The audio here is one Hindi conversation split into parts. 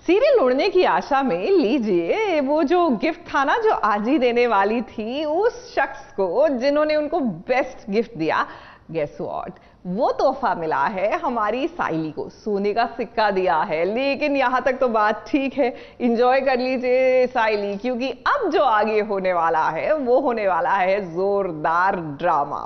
सीरियल उड़ने की आशा में लीजिए वो जो गिफ्ट था ना जो आजी देने वाली थी उस शख्स को जिन्होंने उनको बेस्ट गिफ्ट दिया। गेस व्हाट, वो तोहफा मिला है हमारी साइली को, सोने का सिक्का दिया है। लेकिन यहां तक तो बात ठीक है, इंजॉय कर लीजिए साइली, क्योंकि अब जो आगे होने वाला है वो होने वाला है जोरदार ड्रामा।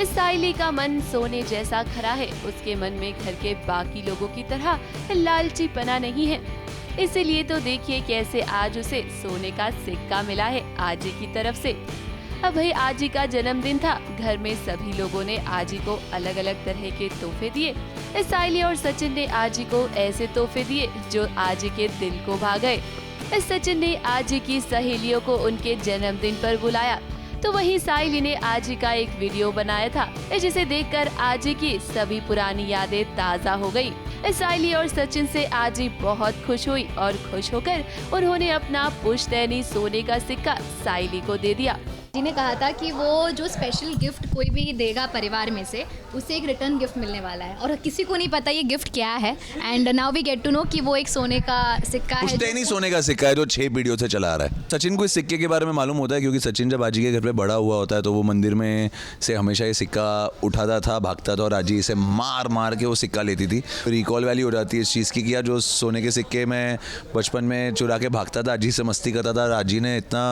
साइली का मन सोने जैसा खरा है। उसके मन में घर के बाकी लोगों की तरह लालचीपना नहीं है। इसीलिए तो देखिए कैसे आज उसे सोने का सिक्का मिला है आजी की तरफ से। अब भाई आजी का जन्मदिन था, घर में सभी लोगों ने आजी को अलग अलग तरह के तोहफे दिए। साइली और सचिन ने आजी को ऐसे तोहफे दिए जो आजी के दिल को भा गए। सचिन ने आजी की सहेलियों को उनके जन्मदिन पर बुलाया, तो वहीं साइली ने आजी का एक वीडियो बनाया था, जिसे देखकर आजी की सभी पुरानी यादें ताज़ा हो गई। साइली और सचिन से आजी बहुत खुश हुई और खुश होकर उन्होंने अपना पुश्तैनी सोने का सिक्का साइली को दे दिया। जी ने कहा था कि वो जो स्पेशल गिफ्ट कोई भी देगा परिवार में से उसे एक रिटर्न गिफ्ट मिलने वाला है और किसी को नहीं पता ये गिफ्ट क्या है। And now we get to know कि वो एक सोने का सिक्का है, पुश्तैनी सोने का सिक्का है जो 6 पीढ़ियों से चला आ रहा है। सचिन को इस सिक्के के बारे में मालूम होता है क्योंकि सचिन जब आजी के घर पे बड़ा हुआ होता है तो वो मंदिर में से हमेशा ये सिक्का उठाता था, भागता था और आजी इसे मार मार के वो सिक्का लेती थी। रिकॉल वैली हो जाती है इस चीज़ की कि यार जो सोने के सिक्के में बचपन में चुरा के भागता था, आजी से मस्ती करता था, आजी ने इतना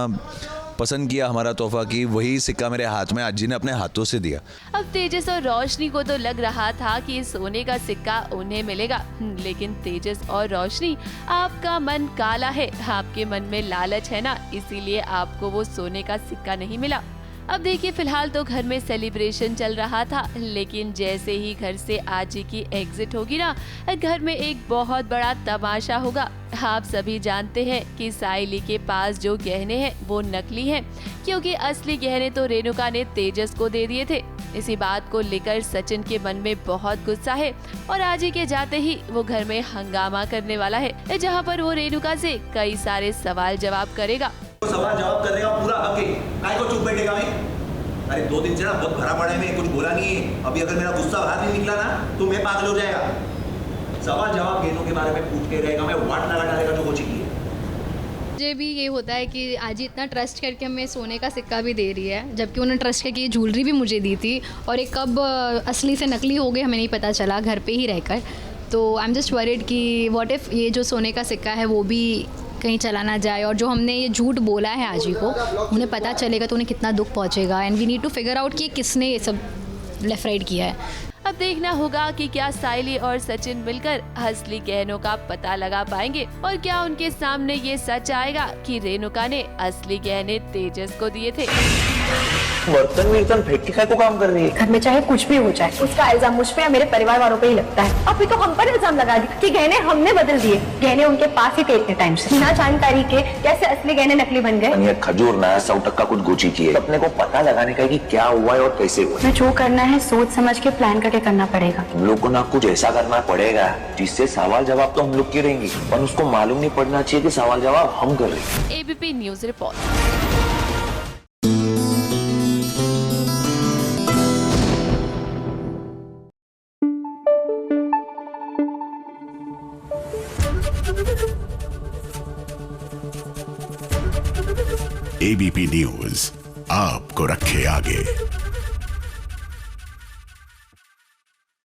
पसंद किया हमारा तोहफा कि वही सिक्का मेरे हाथ में आजी ने अपने हाथों से दिया। अब तेजस और रोशनी को तो लग रहा था कि सोने का सिक्का उन्हें मिलेगा, लेकिन तेजस और रोशनी, आपका मन काला है, आपके मन में लालच है ना, इसीलिए आपको वो सोने का सिक्का नहीं मिला। अब देखिए फिलहाल तो घर में सेलिब्रेशन चल रहा था, लेकिन जैसे ही घर से आजी की एग्जिट होगी ना, घर में एक बहुत बड़ा तमाशा होगा। आप सभी जानते हैं कि साइली के पास जो गहने हैं वो नकली हैं, क्योंकि असली गहने तो रेणुका ने तेजस को दे दिए थे। इसी बात को लेकर सचिन के मन में बहुत गुस्सा है और आजी के जाते ही वो घर में हंगामा करने वाला है, जहाँ पर वो रेणुका से कई सारे सवाल जवाब करेगा। सवाल जवाब करने का पूरा हक है, काय को चुप बैठेगा मैं? अरे 2 दिन से ना बहुत भरा पड़ा है, मैं कुछ बोला नहीं है। अभी अगर मेरा गुस्सा बाहर नहीं निकला ना तो मैं पागल हो जाएगा। सवाल जवाब गेंदों के बारे में पूछते रहेगा, मैं वाट लगा डालेगा जो कोची की है। मुझे भी ये होता है कि आजी इतना ट्रस्ट करके हमें सोने का सिक्का भी दे रही है, जबकि उन्होंने ट्रस्ट करके ये ज्वेलरी भी मुझे दी थी और ये कब असली से नकली हो गए हमें नहीं पता चला घर पे ही रहकर। तो आई एम जस्ट वरीड कि व्हाट इफ़ ये जो सोने का सिक्का है वो भी कहीं चला ना जाए और जो हमने ये झूठ बोला है आजी को उन्हें पता चलेगा तो उन्हें कितना दुख पहुंचेगा। And we need to figure out कि किसने ये सब लेफ्ट राइट किया है। अब देखना होगा कि क्या साइली और सचिन मिलकर असली गहनों का पता लगा पाएंगे और क्या उनके सामने ये सच आएगा कि रेणुका ने असली गहने तेजस को दिए थे। बर्तन फेंक के को काम कर रही है। घर में चाहे कुछ भी हो जाए उसका इल्जाम मुझ पे या मेरे परिवार वालों पे ही लगता है। अभी तो हम पर इल्जाम लगा दी कि गहने हमने बदल दिए। गहने उनके पास ही थे इतने टाइम से, बिना जानकारी के कैसे असली गहने नकली बन गए। खजूर ना 100% कुछ गुची की है। अपने को पता लगाने का कि क्या हुआ है और कैसे हुआ है। जो करना है सोच समझ के प्लान करके करना पड़ेगा। हम लोग को ना कुछ ऐसा करना पड़ेगा जिससे सवाल जवाब तो हम लोग की रहेंगी पर उसको मालूम नहीं पड़ना चाहिए कि सवाल जवाब हम कर रहे हैं। ABP news report. ABP news आपको रखे आगे।